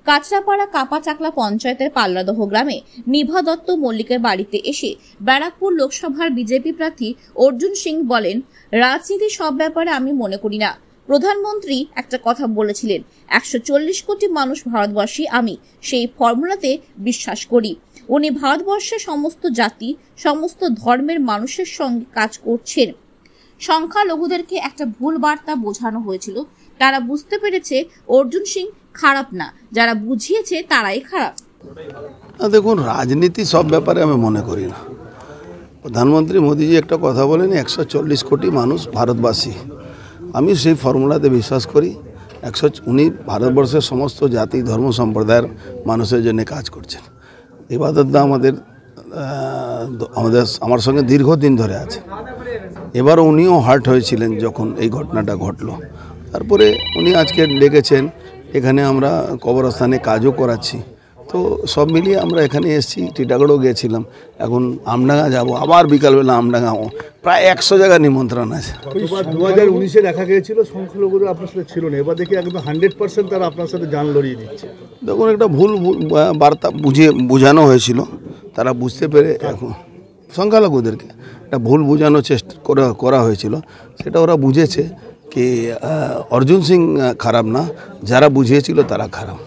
কাঁচরাপাড়া কাপাচাকলা পঞ্চায়েতের পাল্লাদহ গ্রামে নিভা দত্ত মল্লিকের বাড়িতে এসে ব্যারাকপুর লোকসভার বিজেপি প্রার্থী অর্জুন সিং বলেন, রাজনীতি সব ব্যাপারে আমি মনে করি না। প্রধানমন্ত্রী একটা কথা বলেছিলেন, 140 কোটি মানুষ ভারতবাসী, আমি সেই ফর্মুলাতে বিশ্বাস করি। উনি ভারতবর্ষের সমস্ত জাতি, সমস্ত ধর্মের মানুষের সঙ্গে কাজ করছেন। সংখ্যালঘুদেরকে একটা ভুল বার্তা বোঝানো হয়েছিল, তারা বুঝতে পেরেছে অর্জুন সিং খারাপ না, যারা বুঝিয়েছে তারাই খারাপ। দেখুন, রাজনীতি সব ব্যাপারে আমি মনে করি না। প্রধানমন্ত্রী মোদীজি একটা কথা বলেন, 140 কোটি মানুষ ভারতবাসী, আমি সেই ফর্মুলাতে বিশ্বাস করি। উনি ভারতবর্ষের সমস্ত জাতি ধর্ম সম্প্রদায়ের মানুষের জন্য কাজ করছেন। ইবাদতদা আমার সঙ্গে দীর্ঘদিন ধরে আছে। এবার উনিও হার্ট হয়েছিলেন যখন এই ঘটনাটা ঘটলো। তারপরে উনি আজকে ডেকেছেন, এখানে আমরা কবরস্থানে কাজও করাচ্ছি। তো সব মিলিয়ে আমরা এখানে এসেছি, টিটাগড়ও গিয়েছিলাম, এখন আমডাঙ্গা যাব, আবার বিকালবেলা আমডাঙ্গা, প্রায় 100 জায়গার নিমন্ত্রণ আছে। 2019-এ দেখা গিয়েছিল সংখ্যালঘুরা আপনার সাথে ছিল না, এবার দেখি একদম 100% তারা আপনার সাথে জান লড়িয়ে দিচ্ছে। দেখুন, একটা ভুল বার্তা বোঝানো হয়েছিল, তারা বুঝতে পেরে এখন সংখ্যালঘুদেরকে একটা ভুল বোঝানোর চেষ্টা করা হয়েছিল, সেটা ওরা বুঝেছে কি অর্জুন সিং খারাপ না, যারা বুঝিয়েছিল তারা খারাপ।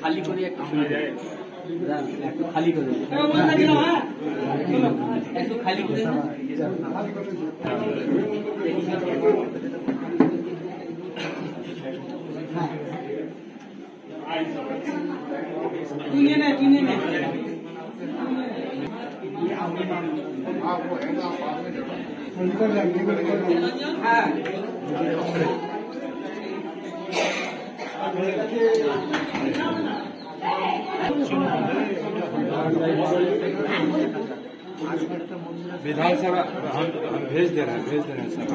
খালি করে একটু শুনে যায়, একটু খালি করে, একটু খালি করে না। विधानसभा हम भेज दे रहे हैं सब,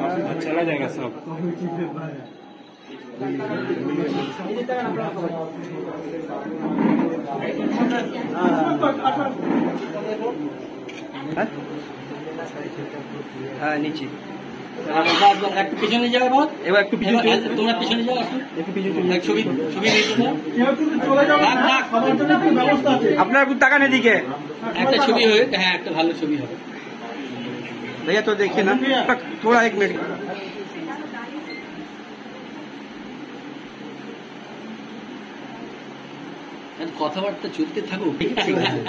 चला जाएगा सब। हाँ नीचे একটু পিছনে যাও, এবার একটু পিছনে, তোমরা পিছনে যাও, একটু পিছনে, ছবি আপনার একটু তাকান এদিকে, একটা ছবি হবে। হ্যাঁ, একটা ভালো ছবি হবে भैया, तो देखिए ना थोड़ा, 1 मिनट। কথাবার্তা চলতে থাকুক, ঠিক আছে।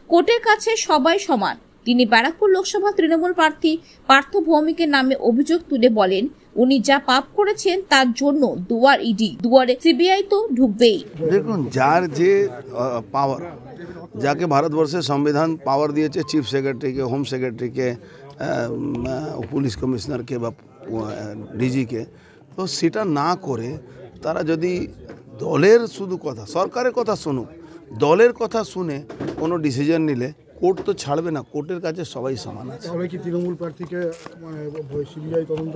কোর্টের কাছে সবাই সমান। তিনি ব্যারাকপুর লোকসভা তৃণমূল প্রার্থী পার্থ ভৌমিকের নামে অভিযোগ তুলে বলেন, উনি যা পাপ করেছেন তার জন্য দুয়ার ইডি, দুয়ারে সিবিআই তো ঢুকবেই। দেখুন, যার যে পাওয়ার, যাকে ভারতবর্ষের সংবিধান পাওয়ার দিয়েছে, চিফ সেক্রেটারিকে, হোম সেক্রেটারিকে, পুলিশ কমিশনারকে বা ডিজিকে, তো সেটা না করে তারা যদি দলের শুধু কথা, সরকারের কথা শুনুক, দলের কথা শুনে কোনো ডিসিশন নিলে কোর্ট তো ছাড়বে না, কোর্টের কাছে সবাই সমান আছে। কি তৃণমূল প্রার্থীকে সিবিআই তদন্ত?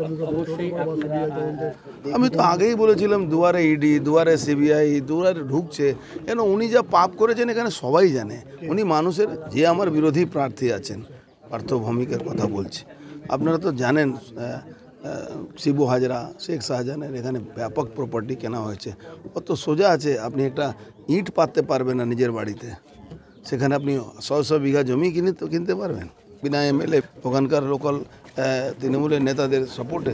আমি তো আগেই বলেছিলাম, দুয়ারে ইডি, দুয়ারে সিবিআই, দুয়ারে ঢুকছে, কেন উনি যা পাপ করেছেন এখানে সবাই জানে। উনি মানুষের, যে আমার বিরোধী প্রার্থী আছেন, পার্থ ভৌমিকের কথা বলছে, আপনারা তো জানেন, শিবু হাজরা, শেখ শাহজাহানের এখানে ব্যাপক প্রপার্টি কেনা হয়েছে। অত সোজা আছে, আপনি একটা ইট পাততে পারবেন না নিজের বাড়িতে, সেখানে আপনি 100 বিঘা জমি কিনতে পারবেন বিনা এমএলএ, ওখানকার লোকাল তৃণমূলের নেতাদের সাপোর্টে।